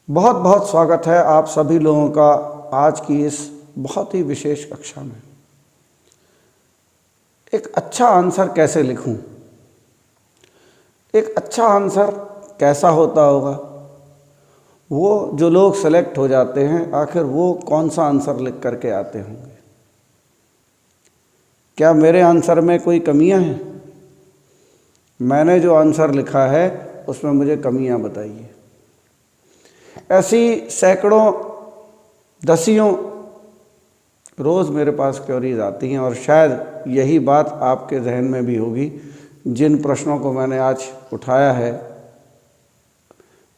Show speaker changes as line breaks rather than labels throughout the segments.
बहुत बहुत स्वागत है आप सभी लोगों का आज की इस बहुत ही विशेष कक्षा में। एक अच्छा आंसर कैसे लिखूं? एक अच्छा आंसर कैसा होता होगा? वो जो लोग सेलेक्ट हो जाते हैं, आखिर वो कौन सा आंसर लिख करके आते होंगे? क्या मेरे आंसर में कोई कमियां हैं? मैंने जो आंसर लिखा है उसमें मुझे कमियां बताइए। ऐसी सैकड़ों दसियों रोज़ मेरे पास क्वेरीज आती हैं और शायद यही बात आपके जहन में भी होगी। जिन प्रश्नों को मैंने आज उठाया है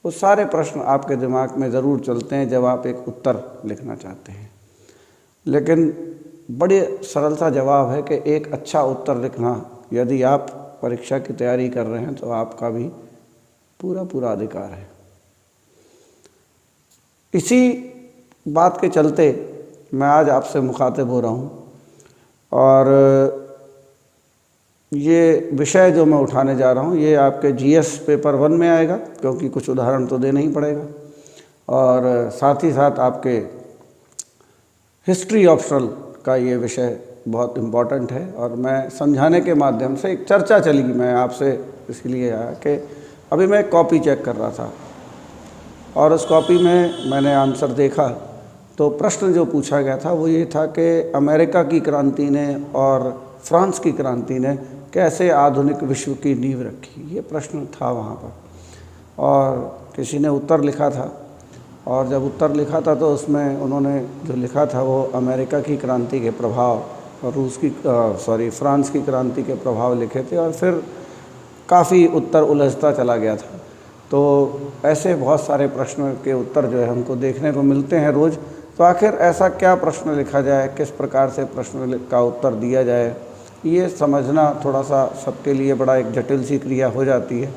वो सारे प्रश्न आपके दिमाग में ज़रूर चलते हैं जब आप एक उत्तर लिखना चाहते हैं, लेकिन बड़े सरल सा जवाब है कि एक अच्छा उत्तर लिखना यदि आप परीक्षा की तैयारी कर रहे हैं तो आपका भी पूरा अधिकार है। इसी बात के चलते मैं आज आपसे मुखातिब हो रहा हूँ और ये विषय जो मैं उठाने जा रहा हूँ ये आपके जीएस पेपर 1 में आएगा, क्योंकि कुछ उदाहरण तो देना ही पड़ेगा, और साथ ही साथ आपके हिस्ट्री ऑप्शनल का ये विषय बहुत इम्पॉर्टेंट है। और मैं समझाने के माध्यम से एक चर्चा चली, मैं आपसे इसलिए आया कि अभी मैं कॉपी चेक कर रहा था और उस कॉपी में मैंने आंसर देखा तो प्रश्न जो पूछा गया था वो ये था कि अमेरिका की क्रांति ने और फ्रांस की क्रांति ने कैसे आधुनिक विश्व की नींव रखी, ये प्रश्न था वहाँ पर। और किसी ने उत्तर लिखा था और जब उत्तर लिखा था तो उसमें उन्होंने जो लिखा था वो अमेरिका की क्रांति के प्रभाव और फ्रांस की क्रांति के प्रभाव लिखे थे, और फिर काफ़ी उत्तर उलझता चला गया था। तो ऐसे बहुत सारे प्रश्न के उत्तर जो है हमको देखने को मिलते हैं रोज़। तो आखिर ऐसा क्या प्रश्न लिखा जाए, किस प्रकार से प्रश्न का उत्तर दिया जाए, ये समझना थोड़ा सा सबके लिए बड़ा एक जटिल सी क्रिया हो जाती है।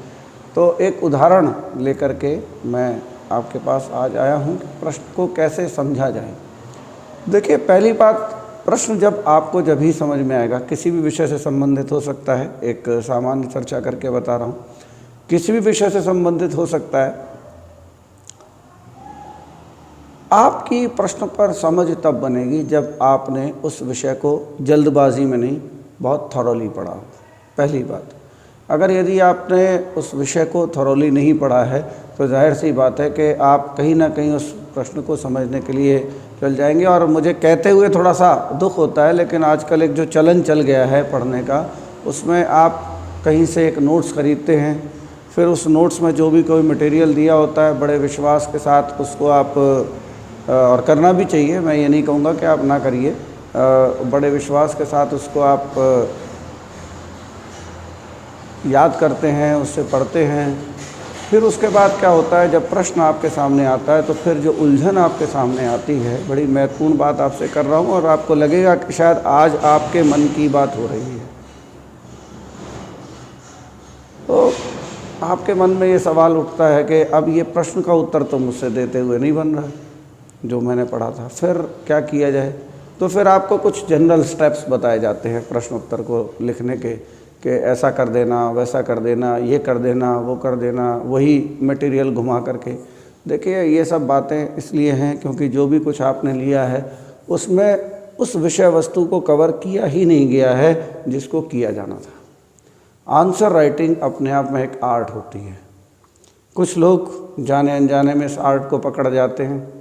तो एक उदाहरण लेकर के मैं आपके पास आज आया हूँ कि प्रश्न को कैसे समझा जाए। देखिए, पहली बात, प्रश्न जब ही समझ में आएगा, किसी भी विषय से संबंधित हो सकता है, एक सामान्य चर्चा करके बता रहा हूँ, किसी भी विषय से संबंधित हो सकता है। आपकी प्रश्न पर समझ तब बनेगी जब आपने उस विषय को जल्दबाजी में नहीं, बहुत थॉरोली पढ़ा हो। पहली बात, अगर यदि आपने उस विषय को थॉरोली नहीं पढ़ा है तो जाहिर सी बात है कि आप कहीं ना कहीं उस प्रश्न को समझने के लिए चल जाएंगे। और मुझे कहते हुए थोड़ा सा दुख होता है, लेकिन आजकल एक जो चलन चल गया है पढ़ने का, उसमें आप कहीं से एक नोट्स खरीदते हैं, फिर उस नोट्स में जो भी कोई मटेरियल दिया होता है बड़े विश्वास के साथ उसको आप, और करना भी चाहिए, मैं ये नहीं कहूँगा कि आप ना करिए, बड़े विश्वास के साथ उसको आप याद करते हैं, उससे पढ़ते हैं। फिर उसके बाद क्या होता है, जब प्रश्न आपके सामने आता है तो फिर जो उलझन आपके सामने आती है, बड़ी महत्वपूर्ण बात आपसे कर रहा हूँ और आपको लगेगा कि शायद आज आपके मन की बात हो रही है। तो आपके मन में ये सवाल उठता है कि अब ये प्रश्न का उत्तर तो मुझसे देते हुए नहीं बन रहा जो मैंने पढ़ा था, फिर क्या किया जाए? तो फिर आपको कुछ जनरल स्टेप्स बताए जाते हैं प्रश्न उत्तर को लिखने के, कि ऐसा कर देना, वैसा कर देना, ये कर देना, वो कर देना, वही मटेरियल घुमा करके। देखिए, ये सब बातें इसलिए हैं क्योंकि जो भी कुछ आपने लिया है उसमें उस विषय वस्तु को कवर किया ही नहीं गया है जिसको किया जाना था। आंसर राइटिंग अपने आप में एक आर्ट होती है। कुछ लोग जाने अनजाने में इस आर्ट को पकड़ जाते हैं,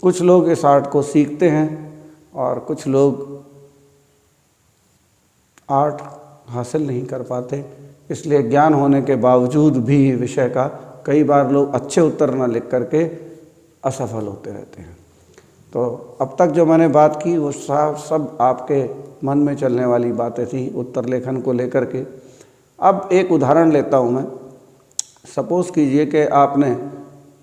कुछ लोग इस आर्ट को सीखते हैं और कुछ लोग आर्ट हासिल नहीं कर पाते। इसलिए ज्ञान होने के बावजूद भी विषय का कई बार लोग अच्छे उत्तर न लिख करके असफल होते रहते हैं। तो अब तक जो मैंने बात की वो सब आपके मन में चलने वाली बातें थी उत्तर लेखन को लेकर के। अब एक उदाहरण लेता हूँ मैं। सपोज़ कीजिए कि आपने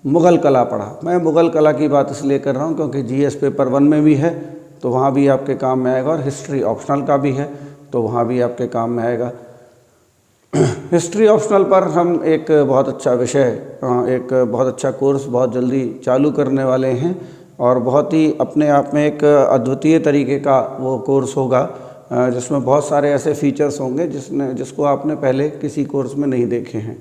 मुग़ल कला पढ़ा। मैं मुग़ल कला की बात इसलिए कर रहा हूँ क्योंकि जीएस पेपर 1 में भी है तो वहाँ भी आपके काम में आएगा, और हिस्ट्री ऑप्शनल का भी है तो वहाँ भी आपके काम में आएगा। हिस्ट्री ऑप्शनल पर हम एक बहुत अच्छा विषय, एक बहुत अच्छा कोर्स बहुत जल्दी चालू करने वाले हैं, और बहुत ही अपने आप में एक अद्वितीय तरीके का वो कोर्स होगा जिसमें बहुत सारे ऐसे फीचर्स होंगे जिसको आपने पहले किसी कोर्स में नहीं देखे हैं।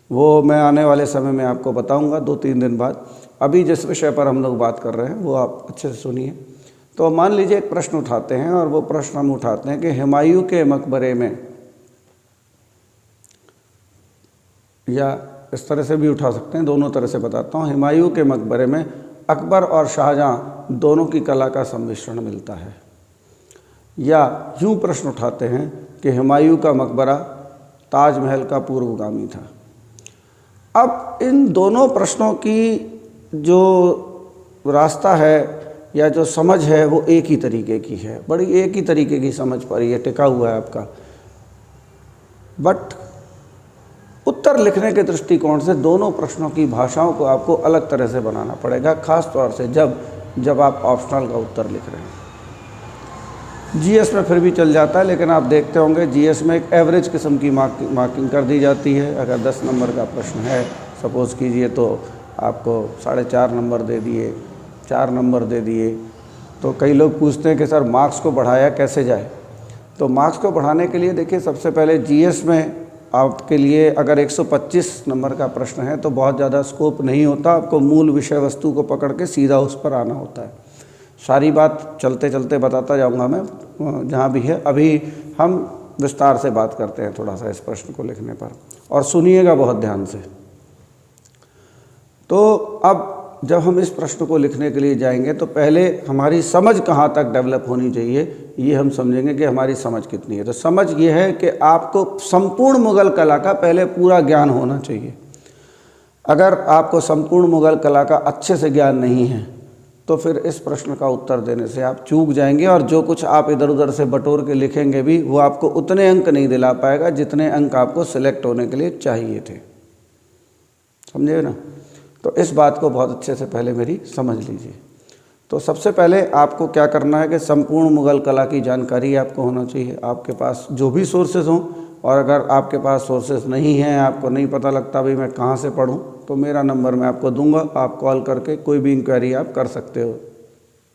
वो मैं आने वाले समय में आपको बताऊंगा 2-3 दिन बाद। अभी जिस विषय पर हम लोग बात कर रहे हैं वो आप अच्छे से सुनिए। तो मान लीजिए एक प्रश्न उठाते हैं, और वो प्रश्न हम उठाते हैं कि हुमायूं के मकबरे में, या इस तरह से भी उठा सकते हैं, दोनों तरह से बताता हूँ। हुमायूं के मकबरे में अकबर और शाहजहां दोनों की कला का सम्मिश्रण मिलता है। या यूँ प्रश्न उठाते हैं कि हुमायूं का मकबरा ताजमहल का पूर्वगामी था। अब इन दोनों प्रश्नों की जो रास्ता है या जो समझ है वो एक ही तरीके की है, बड़ी एक ही तरीके की समझ पर ये टिका हुआ है आपका। बट उत्तर लिखने के दृष्टिकोण से दोनों प्रश्नों की भाषाओं को आपको अलग तरह से बनाना पड़ेगा, ख़ास तौर से जब आप ऑप्शनल का उत्तर लिख रहे हैं। जीएस में फिर भी चल जाता है, लेकिन आप देखते होंगे जीएस में एक एवरेज किस्म की मार्किंग कर दी जाती है। अगर 10 नंबर का प्रश्न है सपोज़ कीजिए, तो आपको 4.5 नंबर दे दिए, 4 नंबर दे दिए। तो कई लोग पूछते हैं कि सर मार्क्स को बढ़ाया कैसे जाए। तो मार्क्स को बढ़ाने के लिए देखिए, सबसे पहले जीएस में आपके लिए अगर 125 नंबर का प्रश्न है तो बहुत ज़्यादा स्कोप नहीं होता, आपको मूल विषय वस्तु को पकड़ के सीधा उस पर आना होता है। सारी बात चलते चलते बताता जाऊंगा मैं जहाँ भी है। अभी हम विस्तार से बात करते हैं थोड़ा सा इस प्रश्न को लिखने पर, और सुनिएगा बहुत ध्यान से। तो अब जब हम इस प्रश्न को लिखने के लिए जाएंगे तो पहले हमारी समझ कहाँ तक डेवलप होनी चाहिए ये हम समझेंगे कि हमारी समझ कितनी है। तो समझ ये है कि आपको संपूर्ण मुग़ल कला का पहले पूरा ज्ञान होना चाहिए। अगर आपको संपूर्ण मुग़ल कला का अच्छे से ज्ञान नहीं है तो फिर इस प्रश्न का उत्तर देने से आप चूक जाएंगे, और जो कुछ आप इधर उधर से बटोर के लिखेंगे भी वो आपको उतने अंक नहीं दिला पाएगा जितने अंक आपको सिलेक्ट होने के लिए चाहिए थे। समझे ना? तो इस बात को बहुत अच्छे से पहले मेरी समझ लीजिए। तो सबसे पहले आपको क्या करना है कि संपूर्ण मुग़ल कला की जानकारी आपको होना चाहिए, आपके पास जो भी सोर्सेज हों। और अगर आपके पास सोर्सेज नहीं हैं, आपको नहीं पता लगता भाई मैं कहाँ से पढूं, तो मेरा नंबर मैं आपको दूंगा, आप कॉल करके कोई भी इंक्वायरी आप कर सकते हो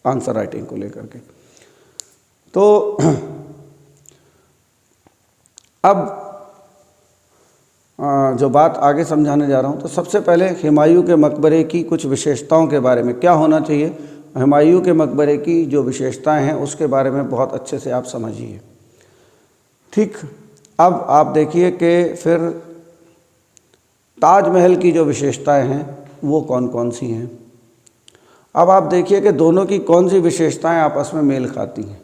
आंसर राइटिंग को लेकर के। तो अब जो बात आगे समझाने जा रहा हूँ, तो सबसे पहले हुमायूं के मकबरे की कुछ विशेषताओं के बारे में क्या होना चाहिए, हुमायूं के मकबरे की जो विशेषताएं हैं उसके बारे में बहुत अच्छे से आप समझिए। ठीक, अब आप देखिए कि फिर ताजमहल की जो विशेषताएं हैं वो कौन कौन सी हैं। अब आप देखिए कि दोनों की कौन सी विशेषताएं आपस में मेल खाती हैं।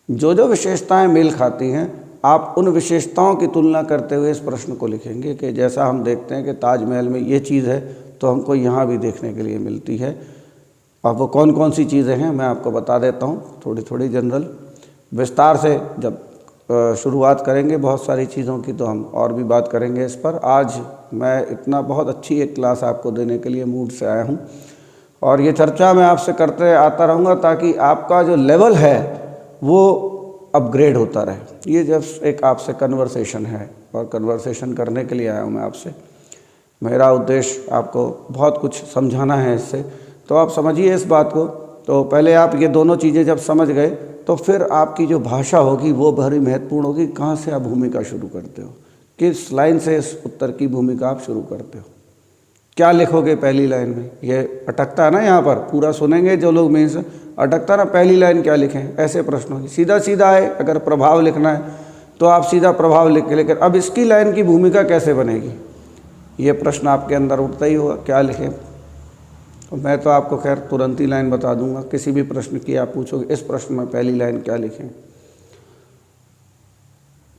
जो जो विशेषताएं मेल खाती हैं आप उन विशेषताओं की तुलना करते हुए इस प्रश्न को लिखेंगे कि जैसा हम देखते हैं कि ताजमहल में ये चीज़ है तो हमको यहाँ भी देखने के लिए मिलती है। अब वो कौन कौन सी चीज़ें हैं मैं आपको बता देता हूँ थोड़ी थोड़ी जनरल। विस्तार से जब शुरुआत करेंगे बहुत सारी चीज़ों की तो हम और भी बात करेंगे इस पर। आज मैं इतना बहुत अच्छी एक क्लास आपको देने के लिए मूड से आया हूँ, और ये चर्चा मैं आपसे करते आता रहूँगा ताकि आपका जो लेवल है वो अपग्रेड होता रहे। ये जब एक आपसे कन्वर्सेशन है, और कन्वर्सेशन करने के लिए आया हूँ मैं आपसे। मेरा उद्देश्य आपको बहुत कुछ समझाना है इससे, तो आप समझिए इस बात को। तो पहले आप ये दोनों चीज़ें जब समझ गए तो फिर आपकी जो भाषा होगी वो बड़ी महत्वपूर्ण होगी। कहाँ से आप भूमिका शुरू करते हो, किस लाइन से इस उत्तर की भूमिका आप शुरू करते हो, क्या लिखोगे पहली लाइन में। ये अटकता है ना, यहाँ पर पूरा सुनेंगे जो लोग मेन से अटकता ना, पहली लाइन क्या लिखें, ऐसे प्रश्न होंगे। सीधा सीधा है, अगर प्रभाव लिखना है तो आप सीधा प्रभाव लिख के, लेकिन अब इसकी लाइन की भूमिका कैसे बनेगी ये प्रश्न आपके अंदर उठता ही होगा, क्या लिखें। तो मैं तो आपको खैर तुरंत ही लाइन बता दूंगा। किसी भी प्रश्न की आप पूछोगे इस प्रश्न में पहली लाइन क्या लिखें,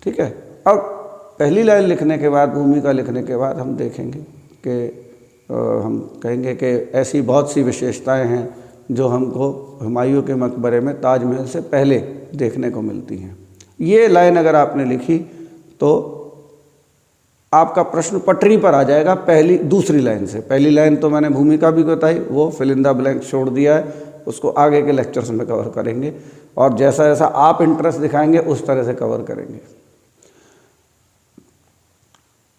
ठीक है। अब पहली लाइन लिखने के बाद, भूमिका लिखने के बाद हम देखेंगे कि हम कहेंगे कि ऐसी बहुत सी विशेषताएं हैं जो हमको हुमायूं के मकबरे में ताजमहल से पहले देखने को मिलती हैं। ये लाइन अगर आपने लिखी तो आपका प्रश्न पटरी पर आ जाएगा दूसरी लाइन से। पहली लाइन तो मैंने भूमिका भी बताई, वो फिल इन द ब्लैंक छोड़ दिया है, उसको आगे के लेक्चर्स में कवर करेंगे, और जैसा जैसा आप इंटरेस्ट दिखाएंगे उस तरह से कवर करेंगे।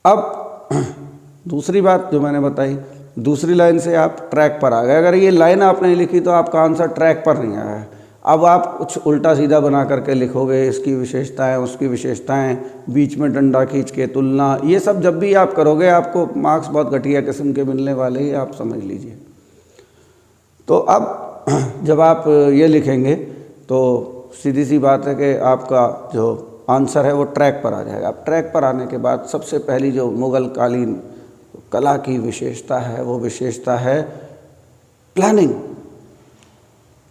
अब दूसरी बात जो मैंने बताई, दूसरी लाइन से आप ट्रैक पर आ गए। अगर ये लाइन आपने लिखी तो आपका आंसर ट्रैक पर नहीं आया है, अब आप कुछ उल्टा सीधा बना करके लिखोगे, इसकी विशेषताएं, उसकी विशेषताएं, बीच में डंडा खींच के तुलना, ये सब जब भी आप करोगे आपको मार्क्स बहुत घटिया किस्म के मिलने वाले ही, आप समझ लीजिए। तो अब जब आप ये लिखेंगे तो सीधी सी बात है कि आपका जो आंसर है वो ट्रैक पर आ जाएगा। अब ट्रैक पर आने के बाद सबसे पहली जो मुग़ल कालीन कला की विशेषता है वो विशेषता है प्लानिंग।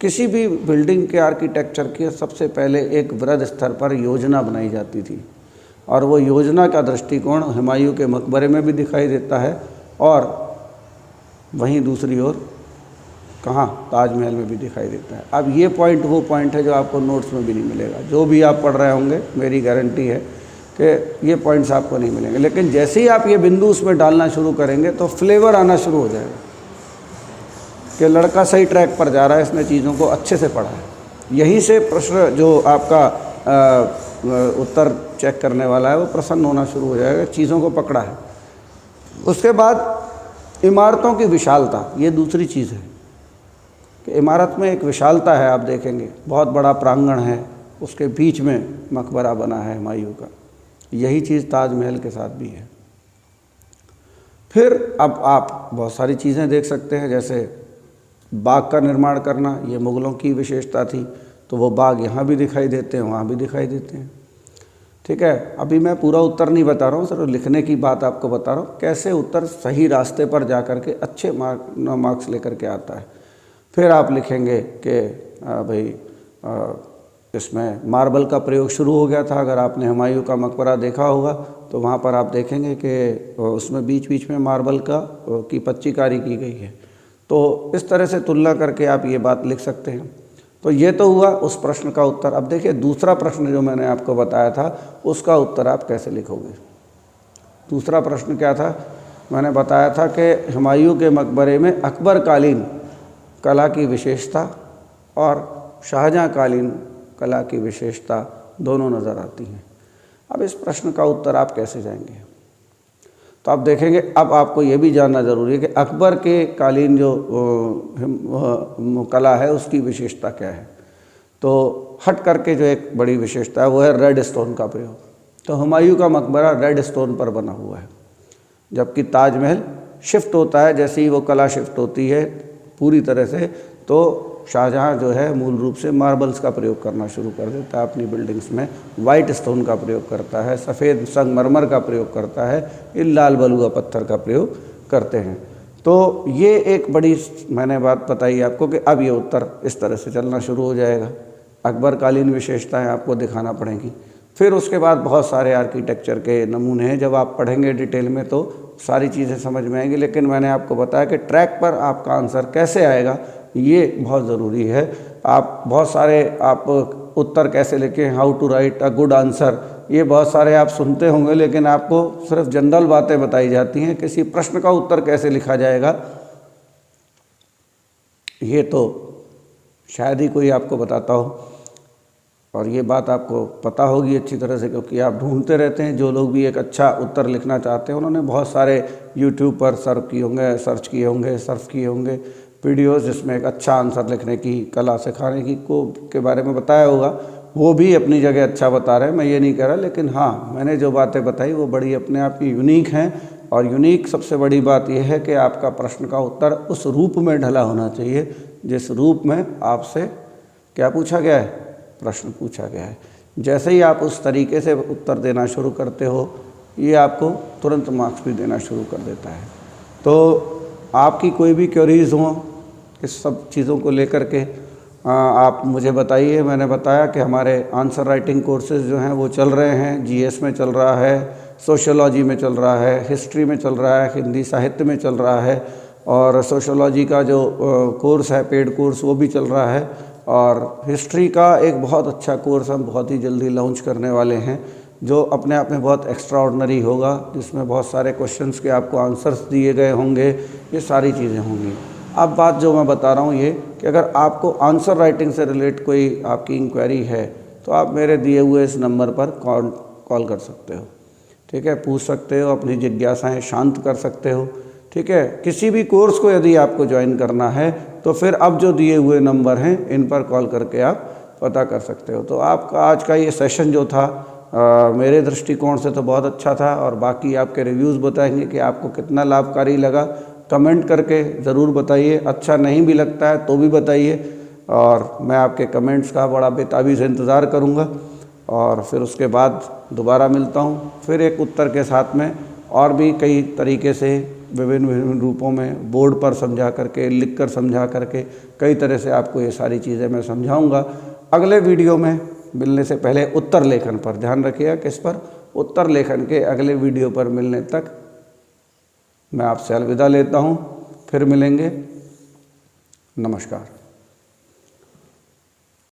किसी भी बिल्डिंग के आर्किटेक्चर की सबसे पहले एक वृहद स्तर पर योजना बनाई जाती थी, और वो योजना का दृष्टिकोण हुमायूं के मकबरे में भी दिखाई देता है, और वहीं दूसरी ओर कहाँ ताजमहल में भी दिखाई देता है। अब ये पॉइंट वो पॉइंट है जो आपको नोट्स में भी नहीं मिलेगा। जो भी आप पढ़ रहे होंगे मेरी गारंटी है कि ये पॉइंट्स आपको नहीं मिलेंगे, लेकिन जैसे ही आप ये बिंदु उसमें डालना शुरू करेंगे तो फ्लेवर आना शुरू हो जाएगा कि लड़का सही ट्रैक पर जा रहा है, इसने चीज़ों को अच्छे से पढ़ा है। यहीं से प्रश्न जो आपका उत्तर चेक करने वाला है वो प्रसन्न होना शुरू हो जाएगा, चीज़ों को पकड़ा है। उसके बाद इमारतों की विशालता, ये दूसरी चीज़ है कि इमारत में एक विशालता है। आप देखेंगे बहुत बड़ा प्रांगण है, उसके बीच में मकबरा बना है हुमायूं का। यही चीज़ ताजमहल के साथ भी है। फिर अब आप बहुत सारी चीज़ें देख सकते हैं, जैसे बाग का निर्माण करना, ये मुग़लों की विशेषता थी, तो वो बाग यहाँ भी दिखाई देते हैं, वहाँ भी दिखाई देते हैं। ठीक है, अभी मैं पूरा उत्तर नहीं बता रहा हूँ, सिर्फ लिखने की बात आपको बता रहा हूँ, कैसे उत्तर सही रास्ते पर जा कर के अच्छे मार्क्स लेकर के आता है। फिर आप लिखेंगे कि भाई इसमें मार्बल का प्रयोग शुरू हो गया था। अगर आपने हुमायूं का मकबरा देखा होगा तो वहाँ पर आप देखेंगे कि उसमें बीच बीच में मार्बल की पच्चीकारी की गई है। तो इस तरह से तुलना करके आप ये बात लिख सकते हैं। तो ये तो हुआ उस प्रश्न का उत्तर। अब देखिए दूसरा प्रश्न जो मैंने आपको बताया था उसका उत्तर आप कैसे लिखोगे। दूसरा प्रश्न क्या था? मैंने बताया था कि हुमायूं के मकबरे में अकबरकालीन कला की विशेषता और शाहजहाँ कालीन कला की विशेषता दोनों नज़र आती हैं। अब इस प्रश्न का उत्तर आप कैसे जाएंगे? तो आप देखेंगे, अब आपको ये भी जानना ज़रूरी है कि अकबर के कालीन जो कला है उसकी विशेषता क्या है। तो हट करके जो एक बड़ी विशेषता है वो है रेड स्टोन का प्रयोग। तो हुमायूं का मकबरा रेड स्टोन पर बना हुआ है, जबकि ताजमहल शिफ्ट होता है। जैसे ही वो कला शिफ्ट होती है पूरी तरह से, तो शाहजहाँ जो है मूल रूप से मार्बल्स का प्रयोग करना शुरू कर देता है अपनी बिल्डिंग्स में। वाइट स्टोन का प्रयोग करता है, सफ़ेद संगमरमर का प्रयोग करता है, ये लाल बलुआ पत्थर का प्रयोग करते हैं। तो ये एक बड़ी मैंने बात बताई आपको कि अब ये उत्तर इस तरह से चलना शुरू हो जाएगा। अकबरकालीन विशेषताएं आपको दिखाना पड़ेंगी। फिर उसके बाद बहुत सारे आर्किटेक्चर के नमूने हैं, जब आप पढ़ेंगे डिटेल में तो सारी चीज़ें समझ में आएंगी। लेकिन मैंने आपको बताया कि ट्रैक पर आपका आंसर कैसे आएगा ये बहुत ज़रूरी है। आप बहुत सारे आप उत्तर कैसे लिखें, how to write a good answer, ये बहुत सारे आप सुनते होंगे, लेकिन आपको सिर्फ जनरल बातें बताई जाती हैं। किसी प्रश्न का उत्तर कैसे लिखा जाएगा ये तो शायद ही कोई आपको बताता हो, और ये बात आपको पता होगी अच्छी तरह से, क्योंकि आप ढूंढते रहते हैं। जो लोग भी एक अच्छा उत्तर लिखना चाहते हैं उन्होंने बहुत सारे यूट्यूब पर सर्च किए होंगे वीडियोस जिसमें एक अच्छा आंसर लिखने की, कला सिखाने की के बारे में बताया होगा। वो भी अपनी जगह अच्छा बता रहे हैं, मैं ये नहीं कह रहा, लेकिन हाँ मैंने जो बातें बताई वो बड़ी अपने आप की यूनिक हैं। और यूनिक सबसे बड़ी बात यह है कि आपका प्रश्न का उत्तर उस रूप में ढला होना चाहिए जिस रूप में आपसे क्या पूछा गया है, प्रश्न पूछा गया है। जैसे ही आप उस तरीके से उत्तर देना शुरू करते हो ये आपको तुरंत मार्क्स भी देना शुरू कर देता है। तो आपकी कोई भी क्वेरीज हों इस सब चीज़ों को लेकर के आप मुझे बताइए। मैंने बताया कि हमारे आंसर राइटिंग कोर्सेज जो हैं वो चल रहे हैं, जीएस में चल रहा है, सोशियोलॉजी में चल रहा है, हिस्ट्री में चल रहा है, हिंदी साहित्य में चल रहा है, और सोशियोलॉजी का जो कोर्स है पेड कोर्स वो भी चल रहा है, और हिस्ट्री का एक बहुत अच्छा कोर्स हम बहुत ही जल्दी लॉन्च करने वाले हैं जो अपने आप में बहुत एक्स्ट्राऑर्डिनरी होगा, जिसमें बहुत सारे क्वेश्चंस के आपको आंसर्स दिए गए होंगे, ये सारी चीज़ें होंगी। अब बात जो मैं बता रहा हूँ ये कि अगर आपको आंसर राइटिंग से रिलेट कोई आपकी इंक्वायरी है तो आप मेरे दिए हुए इस नंबर पर कॉल कर सकते हो। ठीक है, पूछ सकते हो, अपनी जिज्ञासाएं शांत कर सकते हो। ठीक है, किसी भी कोर्स को यदि आपको ज्वाइन करना है तो फिर अब जो दिए हुए नंबर हैं इन पर कॉल करके आप पता कर सकते हो। तो आपका आज का ये सेशन जो था मेरे दृष्टिकोण से तो बहुत अच्छा था, और बाकी आपके रिव्यूज़ बताएंगे कि आपको कितना लाभकारी लगा। कमेंट करके ज़रूर बताइए, अच्छा नहीं भी लगता है तो भी बताइए, और मैं आपके कमेंट्स का बड़ा बेताबी से इंतज़ार करूँगा। और फिर उसके बाद दोबारा मिलता हूँ फिर एक उत्तर के साथ में, और भी कई तरीके से विभिन्न विभिन्न रूपों में बोर्ड पर समझा करके, लिख कर समझा करके, कई तरह से आपको ये सारी चीज़ें मैं समझाऊंगा। अगले वीडियो में मिलने से पहले उत्तर लेखन पर ध्यान रखिएगा, किस पर, उत्तर लेखन के अगले वीडियो पर मिलने तक मैं आपसे अलविदा लेता हूँ। फिर मिलेंगे, नमस्कार।